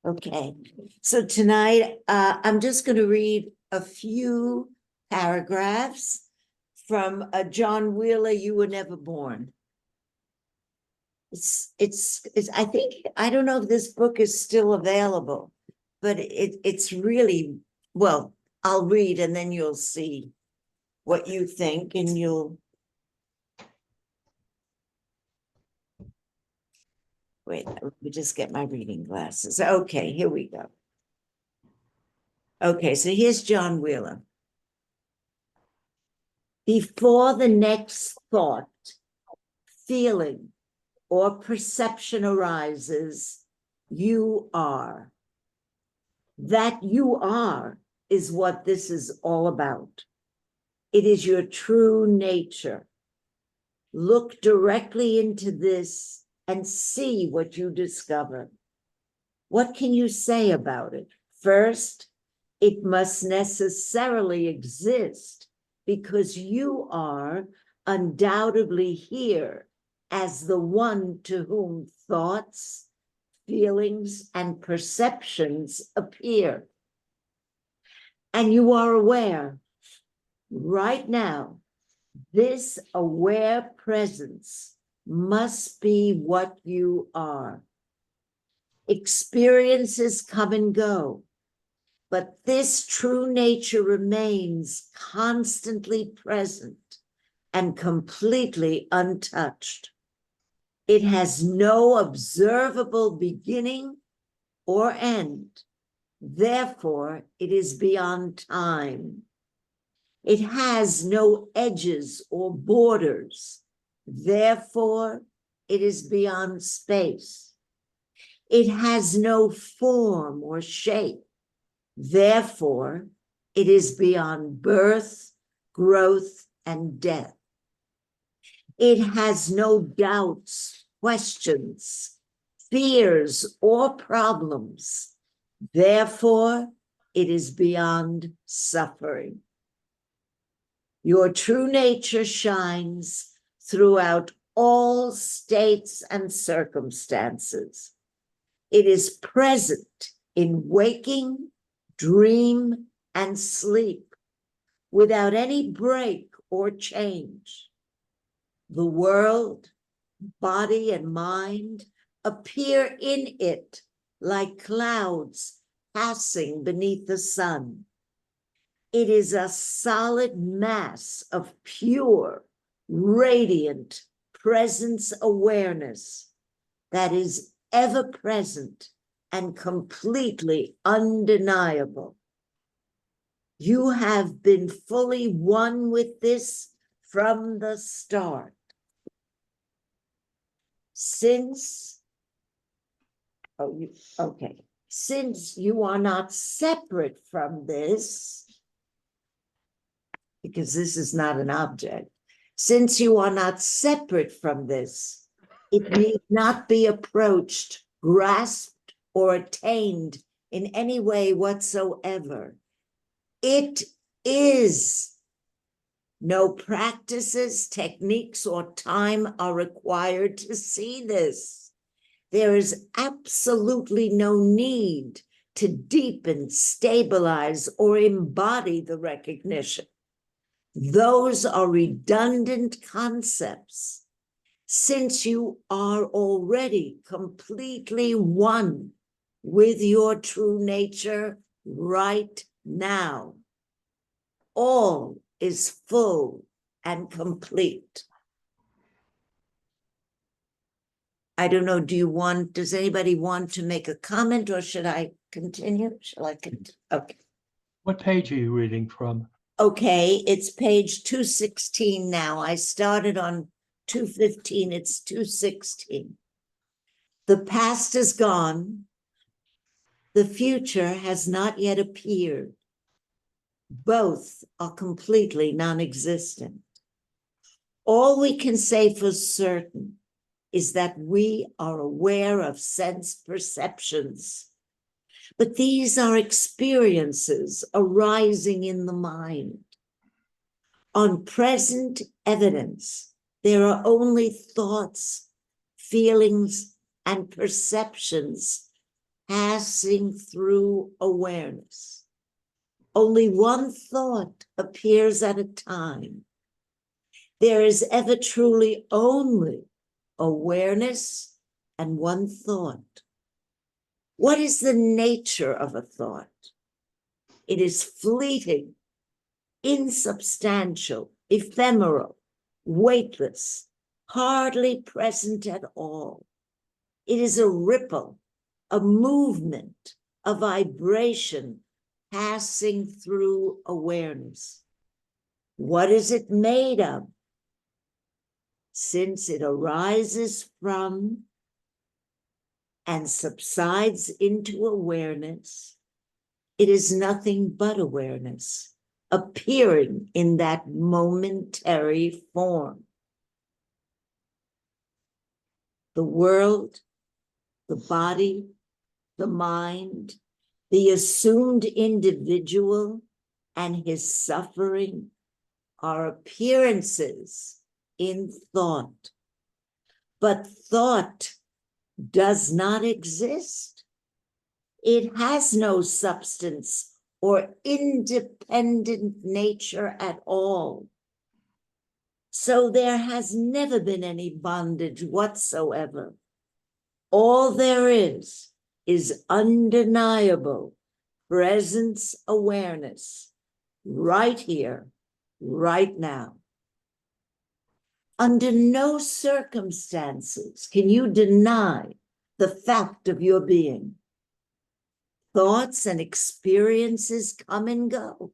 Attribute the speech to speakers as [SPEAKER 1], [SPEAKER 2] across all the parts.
[SPEAKER 1] Okay, so tonight I'm just going to read a few paragraphs from John Wheeler, You Were Never Born. It's I think, I don't know if this book is still available, but it's really, well, I'll read and then you'll see what you think and you'll wait, let me just get my reading glasses. Okay, here we go. Okay, so here's John Wheeler. Before the next thought, feeling, or perception arises, you are. That you are is what this is all about. It is your true nature. Look directly into this and see what you discover. What can you say about it? First, it must necessarily exist because you are undoubtedly here as the one to whom thoughts, feelings, and perceptions appear. And you are aware right now, this aware presence must be what you are. Experiences come and go, but this true nature remains constantly present and completely untouched. It has no observable beginning or end. Therefore, it is beyond time. It has no edges or borders. Therefore, it is beyond space. It has no form or shape. Therefore, it is beyond birth, growth, and death. It has no doubts, questions, fears, or problems. Therefore, it is beyond suffering. Your true nature shines throughout all states and circumstances. It is present in waking, dream, and sleep without any break or change. The world, body, and mind appear in it like clouds passing beneath the sun. It is a solid mass of pure, radiant presence awareness that is ever present and completely undeniable. You have been fully one with this from the start. Since you are not separate from this, because this is not an object, since you are not separate from this, it need not be approached, grasped, or attained in any way whatsoever. It is. No practices, techniques, or time are required to see this. There is absolutely no need to deepen, stabilize, or embody the recognition. Those are redundant concepts, since you are already completely one with your true nature right now. All is full and complete. I don't know, does anybody want to make a comment, or should I continue? Shall I continue? Okay.
[SPEAKER 2] What page are you reading from?
[SPEAKER 1] Okay, it's page 216 now. I started on 215, it's 216. The past is gone. The future has not yet appeared. Both are completely non-existent. All we can say for certain is that we are aware of sense perceptions, but these are experiences arising in the mind. On present evidence, there are only thoughts, feelings, and perceptions passing through awareness. Only one thought appears at a time. There is ever truly only awareness and one thought. What is the nature of a thought? It is fleeting, insubstantial, ephemeral, weightless, hardly present at all. It is a ripple, a movement, a vibration passing through awareness. What is it made of? Since it arises from and subsides into awareness, it is nothing but awareness, appearing in that momentary form. The world, the body, the mind, the assumed individual and his suffering are appearances in thought. But thought does not exist. It has no substance or independent nature at all. So there has never been any bondage whatsoever. All there is undeniable presence awareness right here, right now. Under no circumstances can you deny the fact of your being. Thoughts and experiences come and go,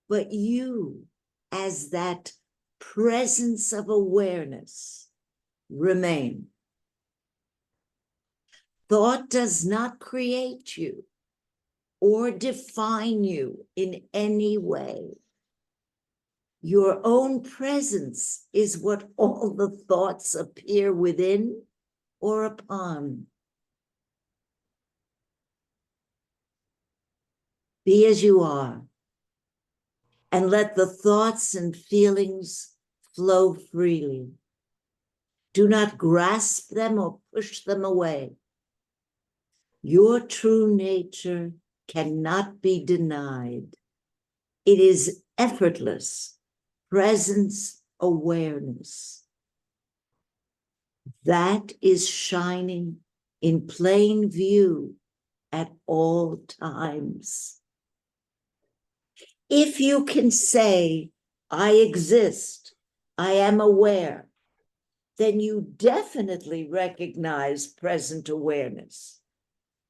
[SPEAKER 1] but you, as that presence of awareness, remain. Thought does not create you or define you in any way. Your own presence is what all the thoughts appear within or upon. Be as you are, and let the thoughts and feelings flow freely. Do not grasp them or push them away. Your true nature cannot be denied. It is effortless presence awareness. That is shining in plain view at all times. If you can say, I exist, I am aware, then you definitely recognize present awareness.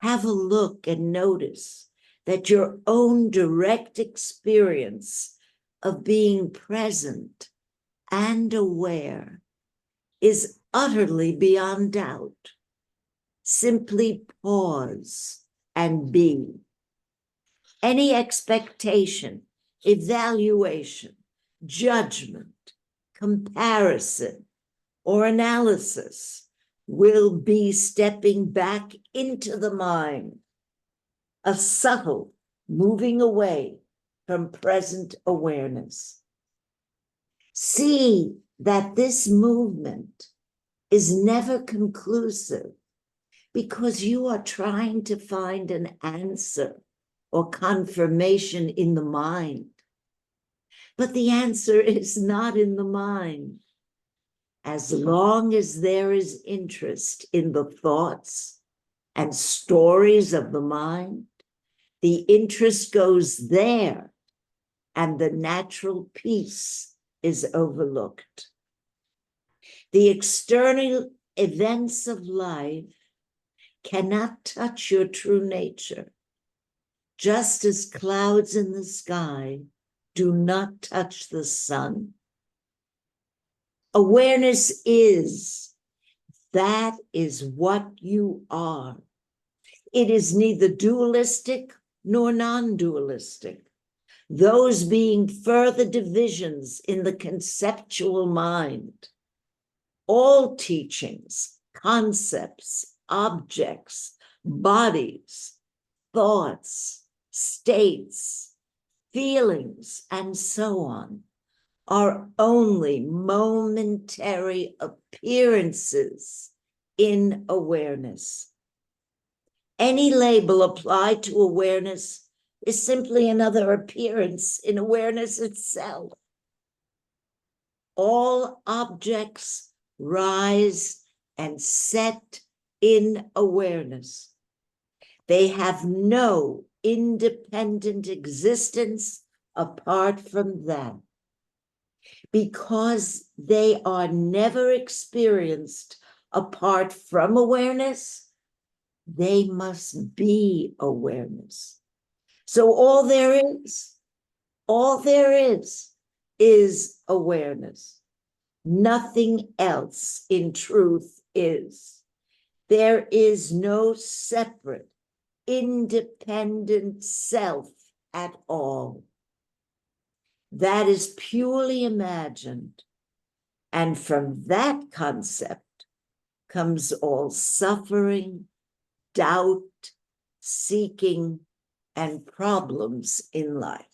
[SPEAKER 1] Have a look and notice that your own direct experience of being present and aware is utterly beyond doubt. Simply pause and be. Any expectation, evaluation, judgment, comparison, or analysis will be stepping back into the mind, a subtle moving away from present awareness. See that this movement is never conclusive because you are trying to find an answer or confirmation in the mind. But the answer is not in the mind. As long as there is interest in the thoughts and stories of the mind, the interest goes there and the natural peace is overlooked. The external events of life cannot touch your true nature, just as clouds in the sky do not touch the sun. Awareness is, that is what you are. It is neither dualistic nor non-dualistic, those being further divisions in the conceptual mind. All teachings, concepts, objects, bodies, thoughts, states, feelings, and so on, are only momentary appearances in awareness. Any label applied to awareness is simply another appearance in awareness itself. All objects rise and set in awareness. They have no independent existence apart from that. Because they are never experienced apart from awareness, they must be awareness. So all there is awareness. Nothing else in truth is. There is no separate, independent self at all. That is purely imagined. And from that concept comes all suffering, doubt, seeking, and problems in life.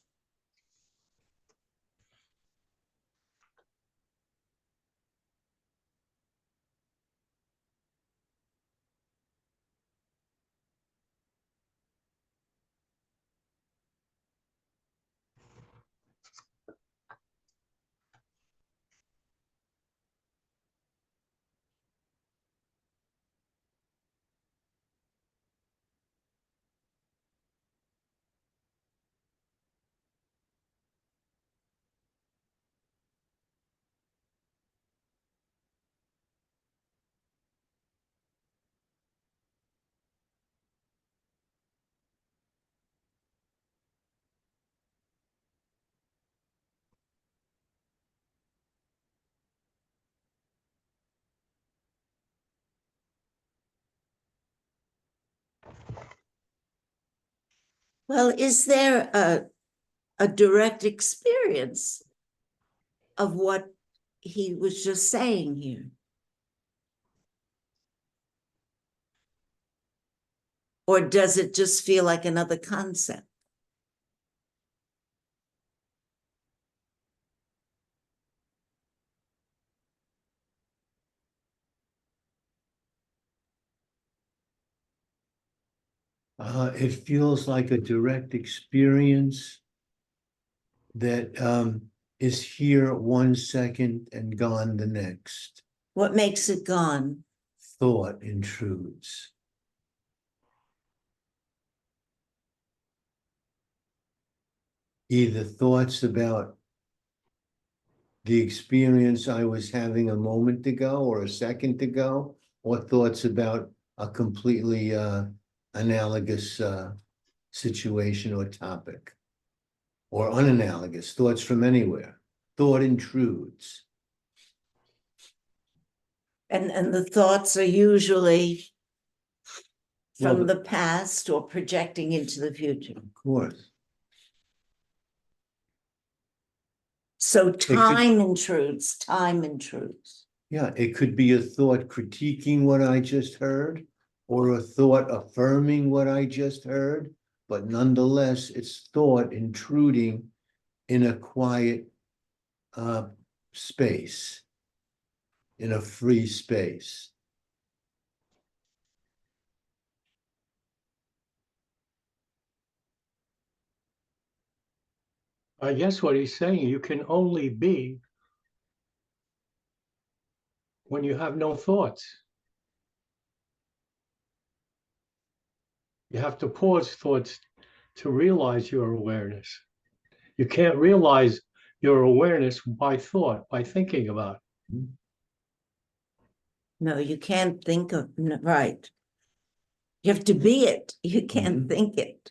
[SPEAKER 1] Well, is there a direct experience of what he was just saying here? Or does it just feel like another concept?
[SPEAKER 3] It feels like a direct experience that is here 1 second and gone the next.
[SPEAKER 1] What makes it gone?
[SPEAKER 3] Thought intrudes. Either thoughts about the experience I was having a moment ago or a second ago, or thoughts about a completely analogous situation or topic, or unanalogous, thoughts from anywhere. Thought intrudes.
[SPEAKER 1] And the thoughts are usually from
[SPEAKER 3] Well,
[SPEAKER 1] the past or projecting into the future.
[SPEAKER 3] Of course.
[SPEAKER 1] So
[SPEAKER 3] could-
[SPEAKER 1] time intrudes, time intrudes.
[SPEAKER 3] Yeah, it could be a thought critiquing what I just heard, or a thought affirming what I just heard, but nonetheless, it's thought intruding in a quiet space, in a free space.
[SPEAKER 2] I guess what he's saying, you can only be when you have no thoughts. You have to pause thoughts to realize your awareness. You can't realize your awareness by thought, by thinking about it.
[SPEAKER 1] No, you can't think of, right. You have to be it. You can't think it.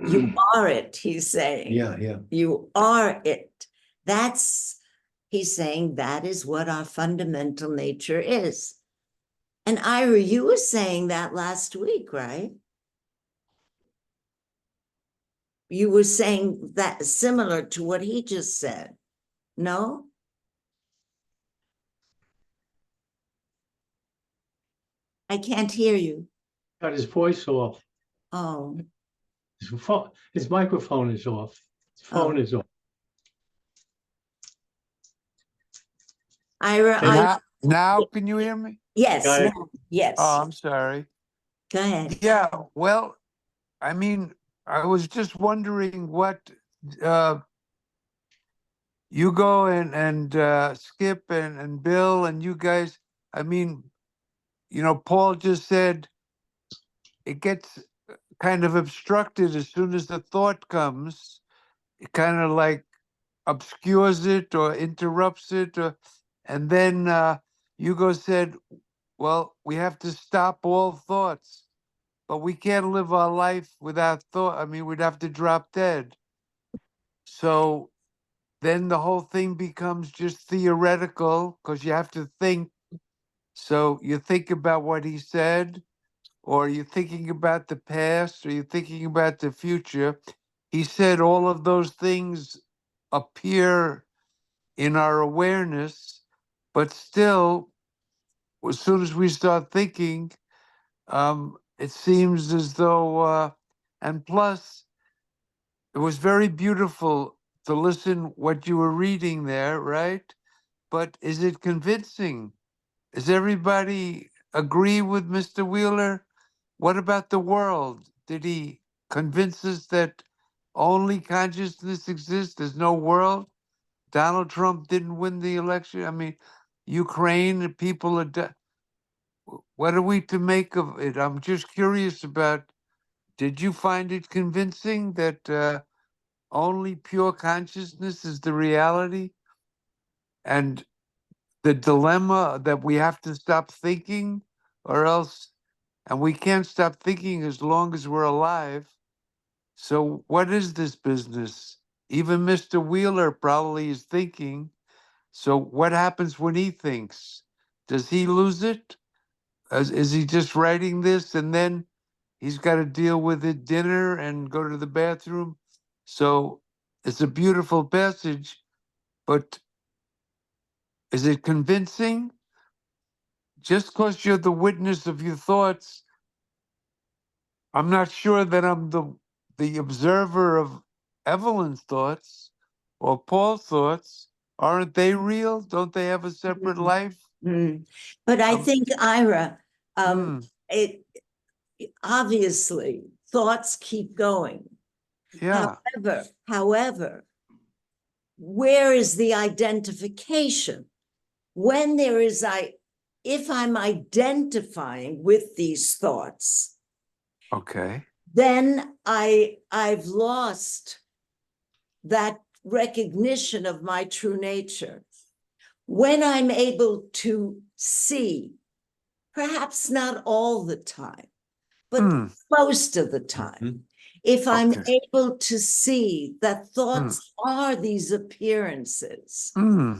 [SPEAKER 1] You are it, he's saying.
[SPEAKER 3] Yeah, yeah.
[SPEAKER 1] You are it. He's saying that is what our fundamental nature is. And Ira, you were saying that last week, right? You were saying that similar to what he just said. No? I can't hear you.
[SPEAKER 2] Got his voice off.
[SPEAKER 1] Oh,
[SPEAKER 2] His microphone is off. His phone is off.
[SPEAKER 1] Ira,
[SPEAKER 4] Now, can you hear me?
[SPEAKER 1] Yes,
[SPEAKER 2] Got it.
[SPEAKER 1] now, yes,
[SPEAKER 4] Oh, I'm sorry.
[SPEAKER 1] go ahead.
[SPEAKER 4] Yeah, well, I mean, I was just wondering what uh you go and Skip and Bill and you guys, I mean, Paul just said it gets kind of obstructed as soon as the thought comes. It kind of like obscures it or interrupts it, and then Hugo said, well, we have to stop all thoughts, but we can't live our life without thought. I mean, we'd have to drop dead. So then the whole thing becomes just theoretical because you have to think. So you think about what he said, or you're thinking about the past, or you're thinking about the future. He said all of those things appear in our awareness, but still, as soon as we start thinking, it seems as though, and plus, it was very beautiful to listen what you were reading there, right? But is it convincing? Does everybody agree with Mr. Wheeler? What about the world? Did he convince us that only consciousness exists? There's no world? Donald Trump didn't win the election. I mean, Ukraine, people are. What are we to make of it? I'm just curious about. Did you find it convincing that only pure consciousness is the reality, and the dilemma that we have to stop thinking, or else, and we can't stop thinking as long as we're alive. So, what is this business? Even Mr. Wheeler probably is thinking. So what happens when he thinks? Does he lose it? Is he just writing this and then he's got to deal with it dinner and go to the bathroom? So it's a beautiful passage, but is it convincing? Just because you're the witness of your thoughts, I'm not sure that I'm the observer of Evelyn's thoughts or Paul's thoughts. Aren't they real? Don't they have a separate life?
[SPEAKER 1] Mm. But I
[SPEAKER 4] Um,
[SPEAKER 1] think, Ira,
[SPEAKER 4] Hmm.
[SPEAKER 1] it obviously thoughts keep going.
[SPEAKER 4] Yeah.
[SPEAKER 1] However, where is the identification? When there is if I'm identifying with these thoughts,
[SPEAKER 4] Okay.
[SPEAKER 1] then I've lost that recognition of my true nature. When I'm able to see, perhaps not all the time, but
[SPEAKER 4] Hmm.
[SPEAKER 1] most of the time, if I'm
[SPEAKER 4] Okay.
[SPEAKER 1] able to see that
[SPEAKER 4] Hmm.
[SPEAKER 1] thoughts are these appearances,
[SPEAKER 4] Hmm.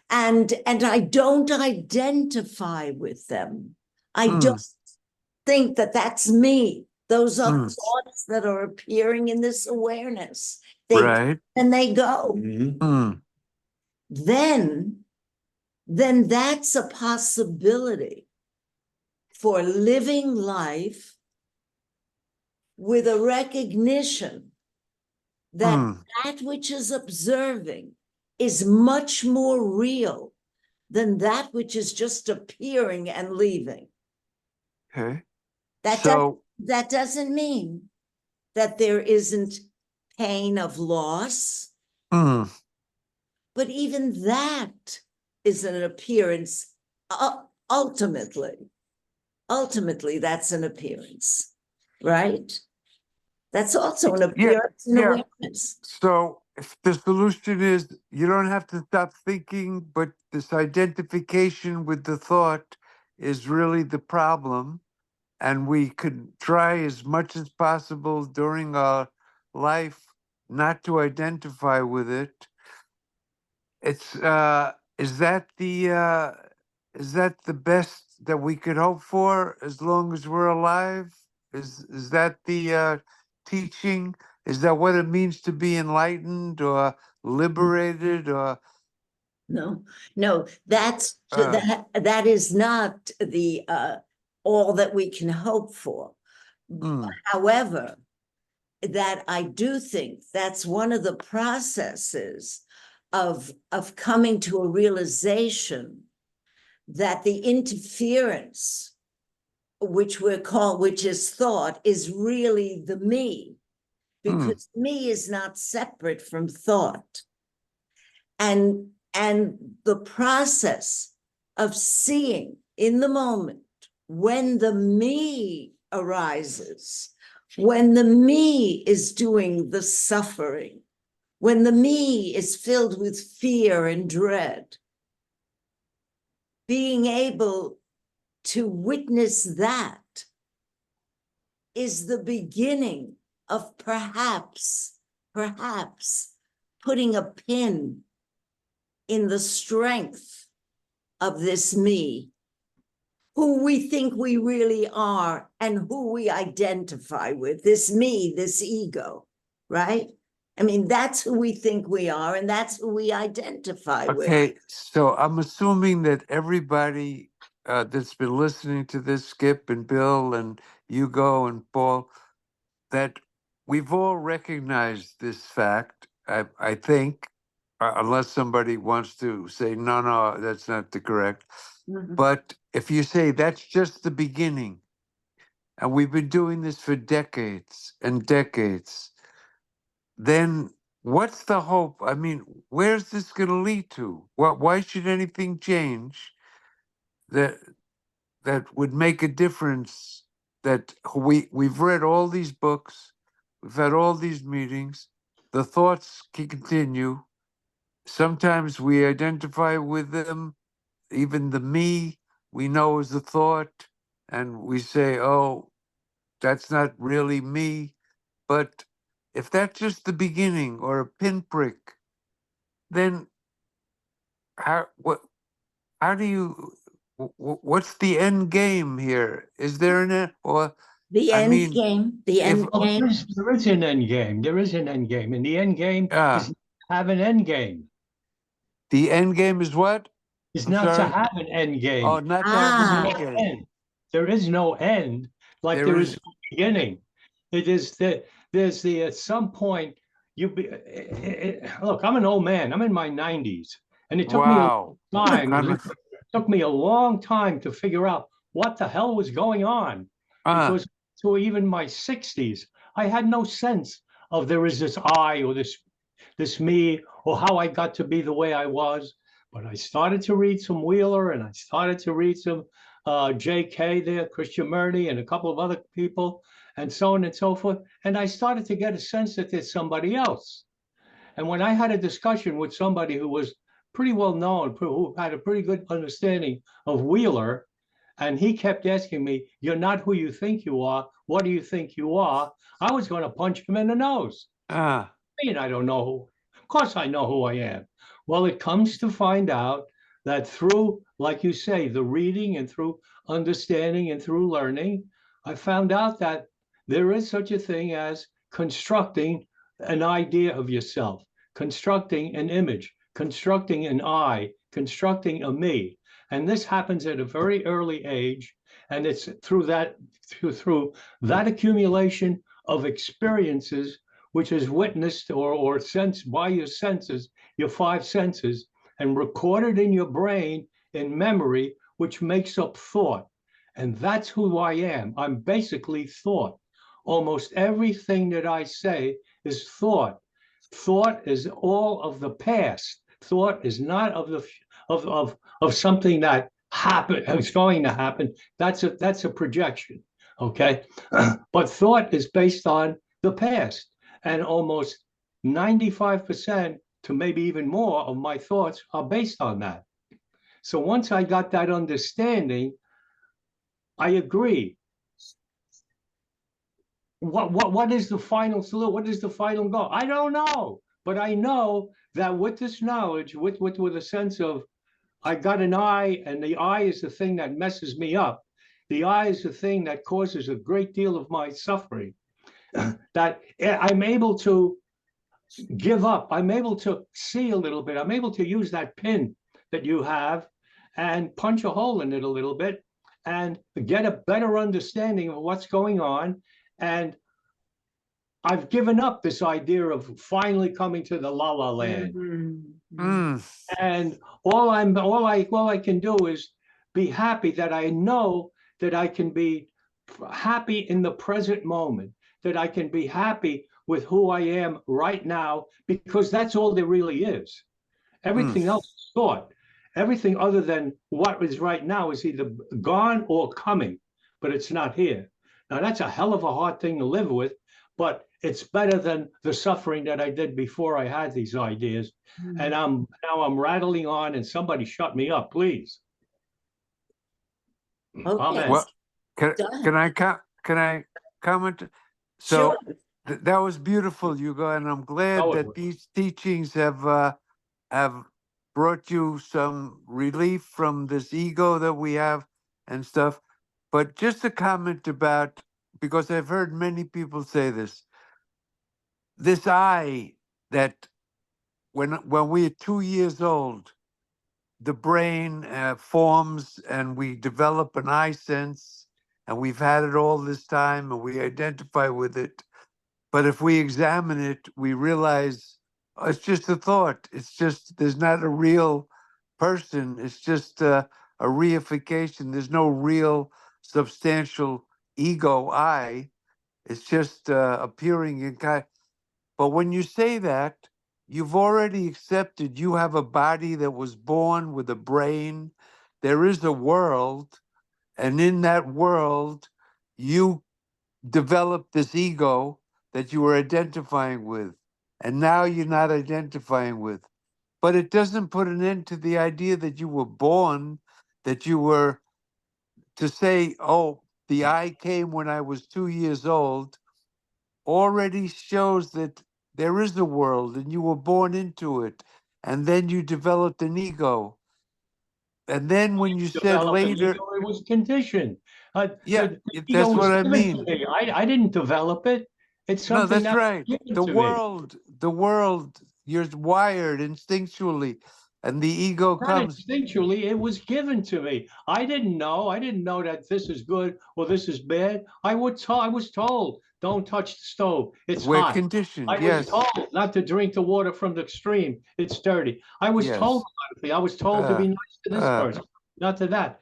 [SPEAKER 1] and I don't identify with them, I
[SPEAKER 4] Hmm.
[SPEAKER 1] don't think that that's me. Those are
[SPEAKER 4] Hmm.
[SPEAKER 1] thoughts that are appearing in this awareness. They
[SPEAKER 4] Right.
[SPEAKER 1] and they go.
[SPEAKER 4] Hmm.
[SPEAKER 1] Then that's a possibility for living life with a recognition that
[SPEAKER 4] Hmm.
[SPEAKER 1] that which is observing is much more real than that which is just appearing and leaving.
[SPEAKER 4] Okay.
[SPEAKER 1] That
[SPEAKER 4] So,
[SPEAKER 1] doesn't mean that there isn't pain of loss,
[SPEAKER 4] hmm.
[SPEAKER 1] but even that is an appearance. Ultimately, that's an appearance, right? That's also an
[SPEAKER 4] Yeah.
[SPEAKER 1] appearance in
[SPEAKER 4] Yeah.
[SPEAKER 1] awareness.
[SPEAKER 4] So if the solution is you don't have to stop thinking, but this identification with the thought is really the problem, and we could try as much as possible during our life not to identify with it. It's is that the best that we could hope for as long as we're alive? Is that the teaching? Is that what it means to be enlightened or liberated or
[SPEAKER 1] No,
[SPEAKER 4] uh,
[SPEAKER 1] that is not the all that we can hope for.
[SPEAKER 4] mm,
[SPEAKER 1] However, that I do think that's one of the processes of coming to a realization that the interference, which is thought, is really the me, because me is not separate from thought. And the process of seeing in the moment when the me arises, when the me is doing the suffering, when the me is filled with fear and dread, being able to witness that is the beginning of perhaps putting a pin in the strength of this me, who we think we really are and who we identify with, this me, this ego, right? I mean, that's who we think we are, and that's who we identify with.
[SPEAKER 4] Okay, so I'm assuming that everybody that's been listening to this, Skip and Bill and Hugo and Paul, that we've all recognized this fact, I think, unless somebody wants to say, no, that's not the correct.
[SPEAKER 1] Mhm.
[SPEAKER 4] But if you say that's just the beginning, and we've been doing this for decades and decades, then what's the hope? I mean, where's this going to lead to? Why should anything change that would make a difference? That we've read all these books, we've had all these meetings, the thoughts can continue. Sometimes we identify with them, even the me we know is a thought, and we say, oh, that's not really me. But if that's just the beginning or a pinprick, then how do you what's the end game here? Is there an end? Or
[SPEAKER 1] The
[SPEAKER 4] I
[SPEAKER 1] end
[SPEAKER 4] mean,
[SPEAKER 1] game, the end
[SPEAKER 2] Oh,
[SPEAKER 1] game.
[SPEAKER 2] there is an end game. There is an end game. And the end game is to have an end game.
[SPEAKER 4] the end game is what?
[SPEAKER 2] Is
[SPEAKER 4] I'm
[SPEAKER 2] not to
[SPEAKER 4] sorry.
[SPEAKER 2] have an end game.
[SPEAKER 4] Oh, not to have
[SPEAKER 1] Ah.
[SPEAKER 4] an
[SPEAKER 2] No
[SPEAKER 4] end game.
[SPEAKER 2] end. There is no end, like
[SPEAKER 4] There
[SPEAKER 2] there
[SPEAKER 4] is-
[SPEAKER 2] is no beginning. It is that there's the at some point look, I'm an old man. I'm in my 90s, and it took me a
[SPEAKER 4] Wow.
[SPEAKER 2] long time.
[SPEAKER 4] I'm-
[SPEAKER 2] It took me a long time to figure out what the hell was going on, because to even my 60s, I had no sense of there is this I or this me or how I got to be the way I was. But I started to read some Wheeler, and I started to read some J.K. there, Christian Murray, and a couple of other people, and so on and so forth. And I started to get a sense that there's somebody else. And when I had a discussion with somebody who was pretty well known, who had a pretty good understanding of Wheeler, and he kept asking me, "You're not who you think you are. What do you think you are?" I was going to punch him in the nose. I mean, I don't know who. Of course, I know who I am. Well, it comes to find out that through, like you say, the reading and through understanding and through learning, I found out that there is such a thing as constructing an idea of yourself, constructing an image, constructing an I, constructing a me. And this happens at a very early age. And it's through that accumulation of experiences which is witnessed or sensed by your senses, your five senses, and recorded in your brain in memory, which makes up thought. And that's who I am. I'm basically thought. Almost everything that I say is thought. Thought is all of the past. Thought is not of something that happened, is going to happen. That's a projection. Okay. But thought is based on the past. And almost 95% to maybe even more of my thoughts are based on that. So once I got that understanding, I agree. What is the final solution? What is the final goal? I don't know. But I know that with this knowledge, with a sense of I got an eye, and the eye is the thing that messes me up. The eye is the thing that causes a great deal of my suffering. That I'm able to give up. I'm able to see a little bit. I'm able to use that pin that you have and punch a hole in it a little bit and get a better understanding of what's going on. And I've given up this idea of finally coming to the la la land.
[SPEAKER 1] Mhm.
[SPEAKER 4] Mm.
[SPEAKER 2] And all I can do is be happy, that I know that I can be happy in the present moment, that I can be happy with who I am right now, because that's all there really is. Everything else is thought. Everything other than what is right now is either gone or coming, but it's not here. Now, that's a hell of a hard thing to live with, but it's better than the suffering that I did before I had these ideas. And now I'm rattling on, and somebody shut me up, please.
[SPEAKER 1] Okay.
[SPEAKER 2] Amen.
[SPEAKER 4] Well, can,
[SPEAKER 1] Done.
[SPEAKER 4] can I comment? So
[SPEAKER 1] Sure.
[SPEAKER 4] that was beautiful, Hugo, and I'm glad
[SPEAKER 2] Oh, it
[SPEAKER 4] that
[SPEAKER 2] was.
[SPEAKER 4] these teachings have brought you some relief from this ego that we have and stuff. But just a comment about, because I've heard many people say this I, that when we're 2 years old, the brain forms and we develop an I sense, and we've had it all this time and we identify with it. But if we examine it, we realize, oh, it's just a thought. It's just, there's not a real person. It's just a reification. There's no real substantial ego I. It's just appearing in kind. But when you say that, you've already accepted you have a body that was born with a brain. There is a world, and in that world, you developed this ego that you were identifying with, and now you're not identifying with. But it doesn't put an end to the idea that you were born, that you were, to say, oh, the I came when I was 2 years old, already shows that there is a world and you were born into it. And then you developed an ego. And then when you said
[SPEAKER 2] Develop an
[SPEAKER 4] later,
[SPEAKER 2] ego, it was conditioned.
[SPEAKER 4] yeah,
[SPEAKER 2] The ego
[SPEAKER 4] that's
[SPEAKER 2] was
[SPEAKER 4] what I
[SPEAKER 2] given to
[SPEAKER 4] mean.
[SPEAKER 2] me. I didn't develop it. It's
[SPEAKER 4] No,
[SPEAKER 2] something
[SPEAKER 4] that's
[SPEAKER 2] that was
[SPEAKER 4] right.
[SPEAKER 2] given
[SPEAKER 4] The
[SPEAKER 2] to me.
[SPEAKER 4] world, you're wired instinctually, and the ego
[SPEAKER 2] Not
[SPEAKER 4] comes.
[SPEAKER 2] instinctually, it was given to me. I didn't know. I didn't know that this is good or this is bad. I was told, don't touch the stove. It's
[SPEAKER 4] We're
[SPEAKER 2] hot.
[SPEAKER 4] conditioned.
[SPEAKER 2] I was
[SPEAKER 4] Yes,
[SPEAKER 2] told not to drink the water from the stream. It's dirty. I was told
[SPEAKER 4] yes.
[SPEAKER 2] a lot of things. I was told to be nice to this
[SPEAKER 4] Uh,
[SPEAKER 2] person, not to that.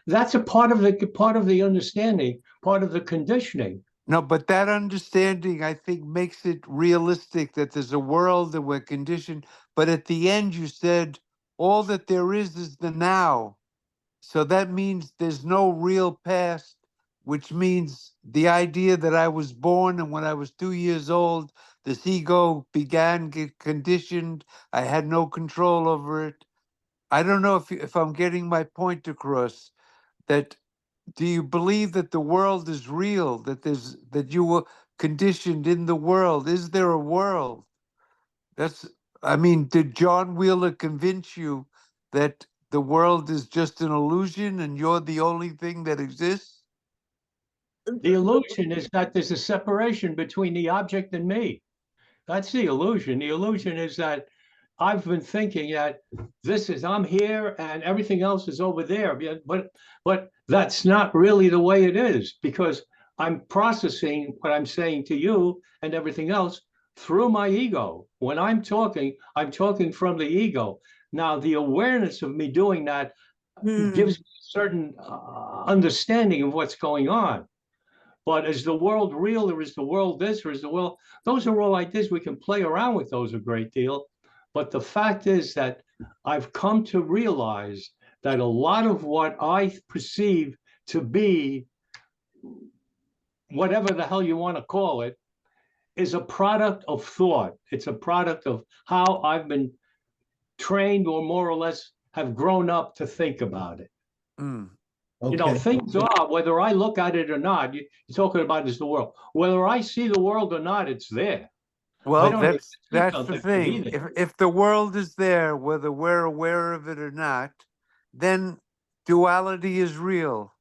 [SPEAKER 2] That's a part of the understanding, part of the conditioning.
[SPEAKER 4] no, but that understanding, I think, makes it realistic that there's a world that we're conditioned. But at the end, you said all that there is the now. So that means there's no real past, which means the idea that I was born and when I was 2 years old, this ego began, get conditioned. I had no control over it. I don't know if I'm getting my point across. That, do you believe that the world is real? That you were conditioned in the world? Is there a world? That's, I mean, did John Wheeler convince you that the world is just an illusion and you're the only thing that exists?
[SPEAKER 2] The illusion is that there's a separation between the object and me. That's the illusion. The illusion is that I've been thinking that I'm here and everything else is over there. But that's not really the way it is, because I'm processing what I'm saying to you and everything else through my ego. When I'm talking from the ego. Now, the awareness of me doing that gives me a certain understanding of what's going on. But is the world real, or is the world this, or is the world? Those are all ideas. We can play around with those a great deal. But the fact is that I've come to realize that a lot of what I perceive to be, whatever the hell you want to call it, is a product of thought. It's a product of how I've been trained, or more or less have grown up to think about it.
[SPEAKER 4] Mm.
[SPEAKER 3] Okay.
[SPEAKER 2] Things are, whether I look at it or not, you're talking about is the world. Whether I see the world or not, it's there. I
[SPEAKER 4] Well,
[SPEAKER 2] don't need to see
[SPEAKER 4] that's the
[SPEAKER 2] something to be
[SPEAKER 4] thing.
[SPEAKER 2] there.
[SPEAKER 4] If the world is there, whether we're aware of it or not, then duality is real.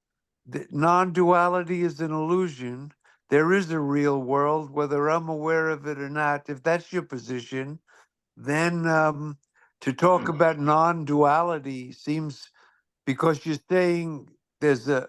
[SPEAKER 4] Non-duality is an illusion. There is a real world, whether I'm aware of it or not. If that's your position, then to talk about non-duality seems, because you're saying there's a,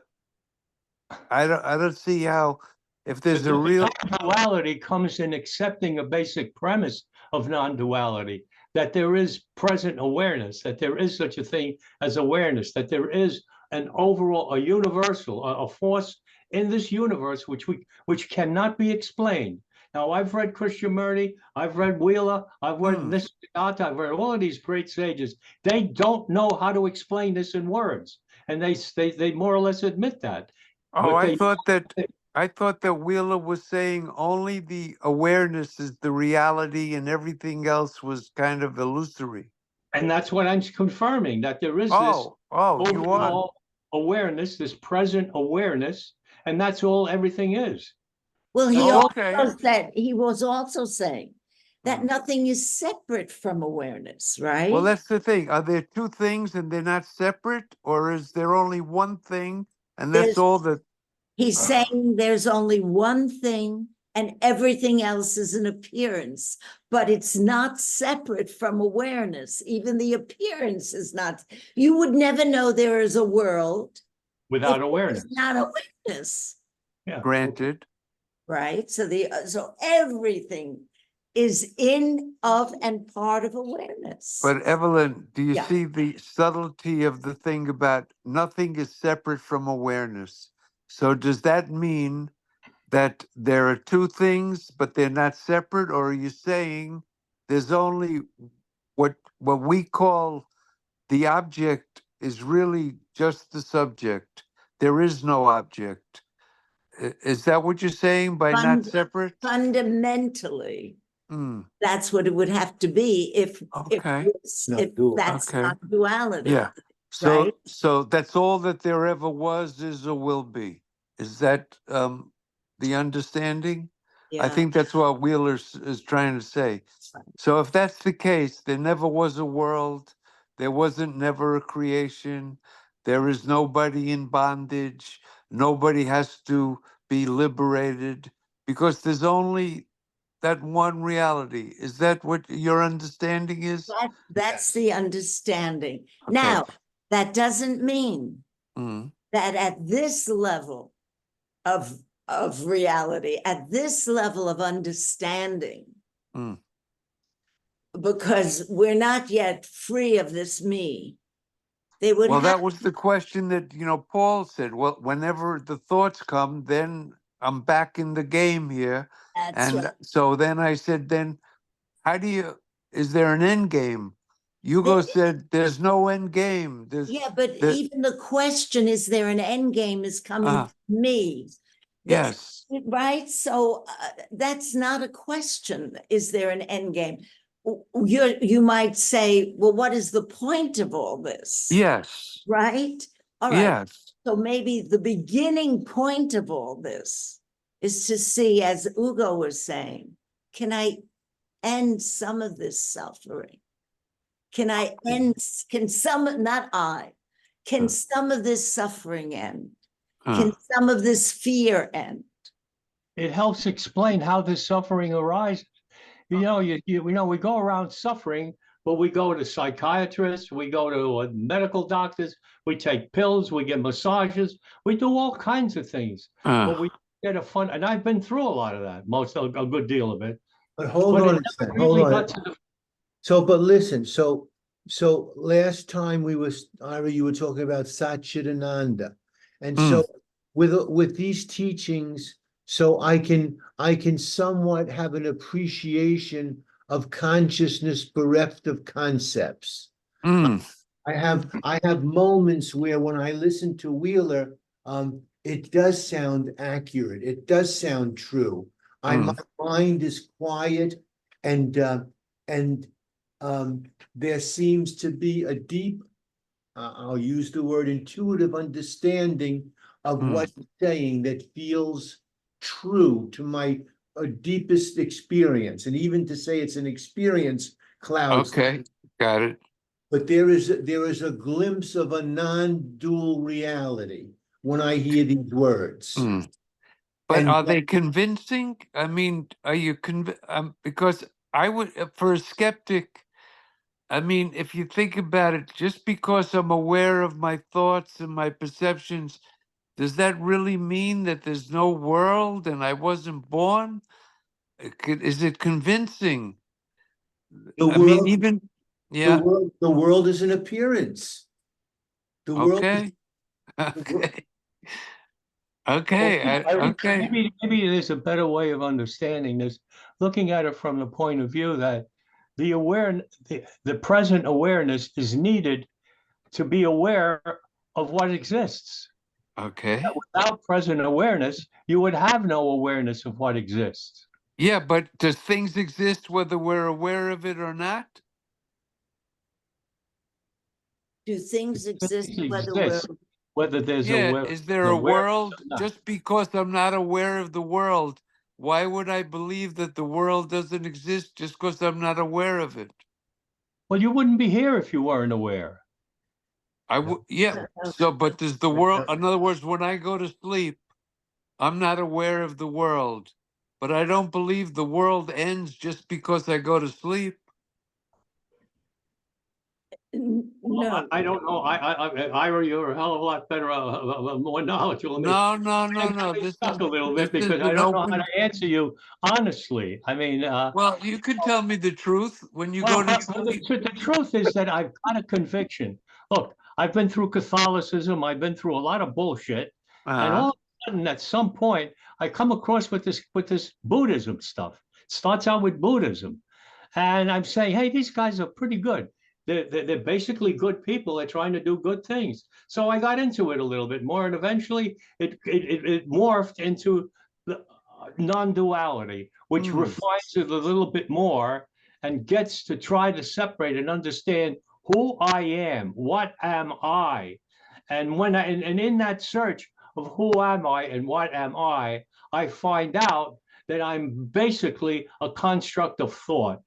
[SPEAKER 4] I don't see how, if there's a real,
[SPEAKER 2] Non-duality comes in accepting a basic premise of non-duality, that there is present awareness, that there is such a thing as awareness, that there is an overall, a universal, a force in this universe which cannot be explained. Now, I've read Krishnamurti, I've read Wheeler, I've read Moschetta, I've read all of these great sages. They don't know how to explain this in words, and they more or less admit that.
[SPEAKER 4] Oh,
[SPEAKER 2] But
[SPEAKER 4] I thought that Wheeler was saying only the awareness is the reality and everything else was kind of illusory.
[SPEAKER 2] And that's what I'm confirming, that there is this
[SPEAKER 4] You are.
[SPEAKER 2] overall awareness, this present awareness, and that's all everything is.
[SPEAKER 1] Well, he
[SPEAKER 4] Oh, okay.
[SPEAKER 1] also said, he was also saying that
[SPEAKER 4] Mm.
[SPEAKER 1] nothing is separate from awareness, right?
[SPEAKER 4] Well, that's the thing. Are there two things and they're not separate, or is there only one thing and that's
[SPEAKER 1] There's-
[SPEAKER 4] all that?
[SPEAKER 1] He's saying there's only one thing and everything else is an appearance, but it's not separate from awareness. Even the appearance is not. You would never know there is a world
[SPEAKER 2] Without
[SPEAKER 1] if
[SPEAKER 2] awareness.
[SPEAKER 1] there's not awareness,
[SPEAKER 2] Yeah.
[SPEAKER 4] Granted.
[SPEAKER 1] right? So everything is in, of, and part of awareness.
[SPEAKER 4] But Evelyn, do you
[SPEAKER 1] Yeah.
[SPEAKER 4] see the subtlety of the thing about nothing is separate from awareness? So does that mean that there are two things, but they're not separate? Or are you saying there's only what we call the object is really just the subject? There is no object. Is that what you're saying by not separate?
[SPEAKER 1] Fundamentally,
[SPEAKER 4] Hmm.
[SPEAKER 1] that's what it would have to be if
[SPEAKER 4] Okay.
[SPEAKER 3] Not dual.
[SPEAKER 1] that's
[SPEAKER 4] Okay.
[SPEAKER 1] not duality.
[SPEAKER 4] Yeah. So
[SPEAKER 1] Right?
[SPEAKER 4] so that's all that there ever was, is, or will be. Is that the understanding? I
[SPEAKER 1] Yeah.
[SPEAKER 4] think that's what Wheeler is trying to say. So if that's the case, there never was a world, there wasn't never a creation, there is nobody in bondage, nobody has to be liberated, because there's only that one reality. Is that what your understanding is?
[SPEAKER 1] That's the understanding.
[SPEAKER 4] Okay.
[SPEAKER 1] Now, that doesn't mean
[SPEAKER 4] Mm.
[SPEAKER 1] that at this level of reality, at this level of understanding,
[SPEAKER 4] Mm.
[SPEAKER 1] because we're not yet free of this me, they would
[SPEAKER 4] Well,
[SPEAKER 1] have
[SPEAKER 4] that was the question that, Paul said, well, whenever the thoughts come, then I'm back in the game here.
[SPEAKER 1] that's
[SPEAKER 4] And
[SPEAKER 1] right.
[SPEAKER 4] so then I said, then is there an end game? Hugo said, there's no end game.
[SPEAKER 1] Yeah, but
[SPEAKER 4] the-
[SPEAKER 1] even the question, is there an end game, is coming
[SPEAKER 4] Ah.
[SPEAKER 1] from me.
[SPEAKER 4] Yes.
[SPEAKER 1] Right? So that's not a question. Is there an end game? You might say, well, what is the point of all this?
[SPEAKER 4] Yes.
[SPEAKER 1] Right? All right.
[SPEAKER 4] Yes.
[SPEAKER 1] So maybe the beginning point of all this is to see, as Hugo was saying, can I end some of this suffering? Can some of this suffering end? Can some of this fear end?
[SPEAKER 2] It helps explain how this suffering arises. We go around suffering, but we go to psychiatrists, we go to medical doctors, we take pills, we get massages, we do all kinds of things. But we get and I've been through a lot of that, a good deal of it.
[SPEAKER 3] But hold
[SPEAKER 2] But
[SPEAKER 3] on
[SPEAKER 2] it
[SPEAKER 3] a second,
[SPEAKER 2] never really
[SPEAKER 3] hold on.
[SPEAKER 2] got to the
[SPEAKER 3] So, but listen, so last time Ira, you were talking about Satchitananda. And so with these teachings, so I can somewhat have an appreciation of consciousness bereft of concepts.
[SPEAKER 4] Mm.
[SPEAKER 3] I have moments where when I listen to Wheeler, it does sound accurate. It does sound true. My mind is quiet and there seems to be a deep, I'll use the word intuitive understanding of what he's saying that feels true to my deepest experience. And even to say it's an experience clouds.
[SPEAKER 4] Okay, got it.
[SPEAKER 3] But there is a glimpse of a non-dual reality when I hear these words.
[SPEAKER 4] But
[SPEAKER 3] And
[SPEAKER 4] are they convincing? I mean, are you because I would, for a skeptic, I mean, if you think about it, just because I'm aware of my thoughts and my perceptions, does that really mean that there's no world and I wasn't born? Is it convincing?
[SPEAKER 3] the
[SPEAKER 4] I mean,
[SPEAKER 3] world,
[SPEAKER 4] even, yeah,
[SPEAKER 3] the world is an appearance. The world is
[SPEAKER 4] okay. Okay. Okay. Okay.
[SPEAKER 2] Maybe there's a better way of understanding this, looking at it from the point of view that the present awareness is needed to be aware of what exists.
[SPEAKER 4] Okay.
[SPEAKER 2] Without present awareness, you would have no awareness of what exists.
[SPEAKER 4] Yeah, but does things exist whether we're aware of it or not?
[SPEAKER 1] Do things exist
[SPEAKER 2] Things
[SPEAKER 1] whether we're,
[SPEAKER 2] exist, whether there's
[SPEAKER 4] Yeah, is there
[SPEAKER 2] an
[SPEAKER 4] a
[SPEAKER 2] awareness
[SPEAKER 4] world?
[SPEAKER 2] or not.
[SPEAKER 4] Just because I'm not aware of the world, why would I believe that the world doesn't exist just because I'm not aware of it?
[SPEAKER 2] Well, you wouldn't be here if you weren't aware.
[SPEAKER 4] Yeah. So, but does the world, in other words, when I go to sleep, I'm not aware of the world, but I don't believe the world ends just because I go to sleep.
[SPEAKER 1] no,
[SPEAKER 2] I don't know. Ira, you're a hell of a lot better, more knowledgeable than me.
[SPEAKER 4] No, no, no,
[SPEAKER 2] I
[SPEAKER 4] no.
[SPEAKER 2] got me stuck a little bit
[SPEAKER 4] This is
[SPEAKER 2] because I
[SPEAKER 4] an
[SPEAKER 2] don't know how
[SPEAKER 4] open.
[SPEAKER 2] to answer you honestly. I mean,
[SPEAKER 4] Well, you could tell me the truth when you
[SPEAKER 2] well,
[SPEAKER 4] go to sleep.
[SPEAKER 2] the truth is that I've got a conviction. Look, I've been through Catholicism. I've been through a lot of bullshit, and all of a sudden, at some point, I come across with this Buddhism stuff. It starts out with Buddhism, and I'm saying, hey, these guys are pretty good. They're basically good people. They're trying to do good things. So I got into it a little bit more, and eventually it morphed into the non-duality, which
[SPEAKER 4] Hmm.
[SPEAKER 2] refines it a little bit more and gets to try to separate and understand who I am, what am I, and and in that search of who am I and what am I find out that I'm basically a construct of thought.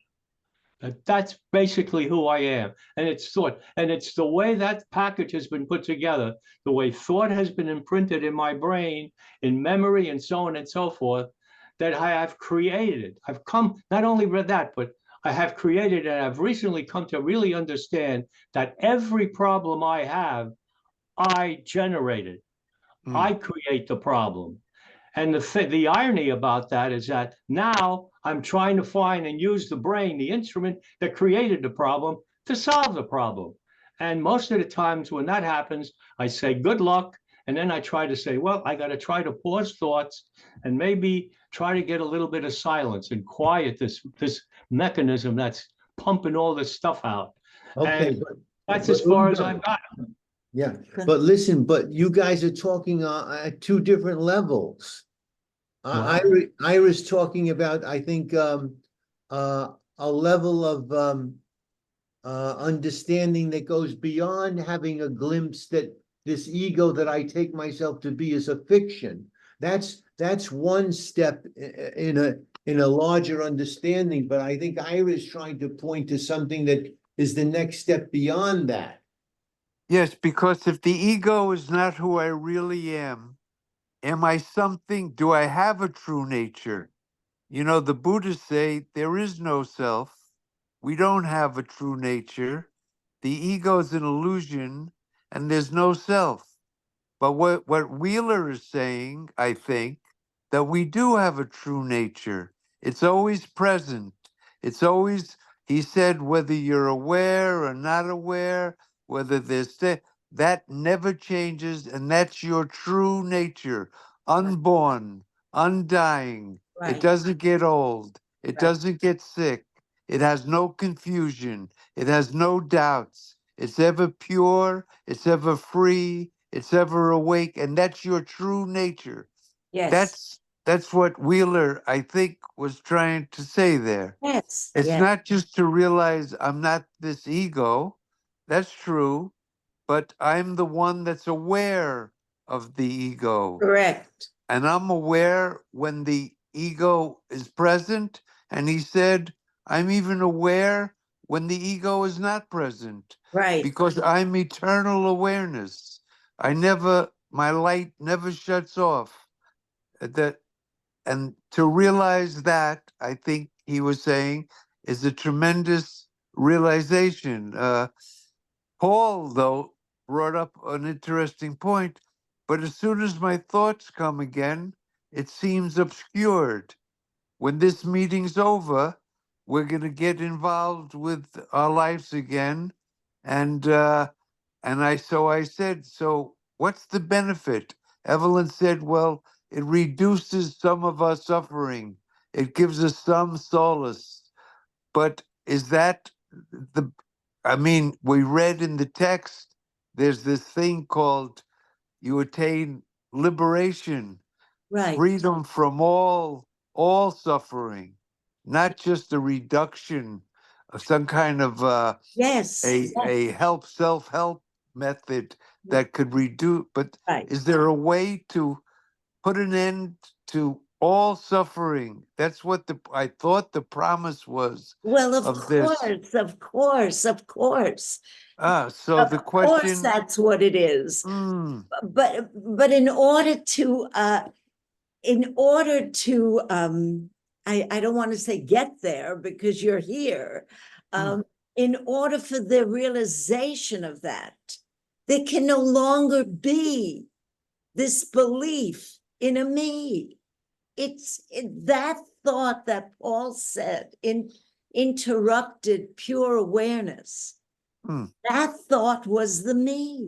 [SPEAKER 2] That's basically who I am. And it's thought. And it's the way that package has been put together, the way thought has been imprinted in my brain, in memory, and so on and so forth, that I have created. I've come, not only read that, but I have created, and I've recently come to really understand that every problem I have, I generated. I create the problem. And the irony about that is that now I'm trying to find and use the brain, the instrument that created the problem, to solve the problem. And most of the times when that happens, I say, good luck. And then I try to say, well, I got to try to pause thoughts and maybe try to get a little bit of silence and quiet this mechanism that's pumping all this stuff out.
[SPEAKER 3] Okay,
[SPEAKER 2] And that's
[SPEAKER 3] but
[SPEAKER 2] as far as
[SPEAKER 3] Udo,
[SPEAKER 2] I've got.
[SPEAKER 3] yeah, but listen, but you guys are talking at two different levels.
[SPEAKER 2] Well-
[SPEAKER 3] Ira's talking about, I think, a level of understanding that goes beyond having a glimpse that this ego that I take myself to be is a fiction. That's one step in a larger understanding, but I think Ira's trying to point to something that is the next step beyond that.
[SPEAKER 4] Yes, because if the ego is not who I really am I something? Do I have a true nature? You know, the Buddhists say there is no self. We don't have a true nature. The ego is an illusion and there's no self. But what Wheeler is saying, I think, that we do have a true nature. It's always present. It's always, he said, whether you're aware or not aware, whether there's, that never changes, and that's your true nature. Unborn, undying. It
[SPEAKER 1] right,
[SPEAKER 4] doesn't get old. It
[SPEAKER 1] right.
[SPEAKER 4] doesn't get sick. It has no confusion. It has no doubts. It's ever pure. It's ever free. It's ever awake, and that's your true nature.
[SPEAKER 1] Yes,
[SPEAKER 4] That's what Wheeler, I think, was trying to say there.
[SPEAKER 1] yes,
[SPEAKER 4] It's
[SPEAKER 1] yes,
[SPEAKER 4] not just to realize I'm not this ego. That's true, but I'm the one that's aware of the ego.
[SPEAKER 1] correct,
[SPEAKER 4] And I'm aware when the ego is present. And he said, I'm even aware when the ego is not present
[SPEAKER 1] right,
[SPEAKER 4] because I'm eternal awareness. My light never shuts off. That, and to realize that, I think he was saying, is a tremendous realization. Paul, though, brought up an interesting point, but as soon as my thoughts come again, it seems obscured. When this meeting's over, we're going to get involved with our lives again. And I said, so What's the benefit? Evelyn said, well, it reduces some of our suffering. It gives us some solace. But is that I mean, we read in the text, there's this thing called you attain liberation,
[SPEAKER 1] Right,
[SPEAKER 4] freedom from all suffering, not just a reduction of some kind of
[SPEAKER 1] yes,
[SPEAKER 4] a self-help method that could reduce, but
[SPEAKER 1] right.
[SPEAKER 4] is there a way to put an end to all suffering? That's what I thought the promise was
[SPEAKER 1] Well,
[SPEAKER 4] of this.
[SPEAKER 1] of course, of course.
[SPEAKER 4] So
[SPEAKER 1] Of
[SPEAKER 4] the
[SPEAKER 1] course,
[SPEAKER 4] question,
[SPEAKER 1] that's what it is.
[SPEAKER 4] mm,
[SPEAKER 1] But in order to I don't want to say get there because you're here.
[SPEAKER 4] Mm.
[SPEAKER 1] In order for the realization of that, there can no longer be this belief in a me. That thought that Paul said interrupted pure awareness.
[SPEAKER 4] Mm.
[SPEAKER 1] That thought was the me.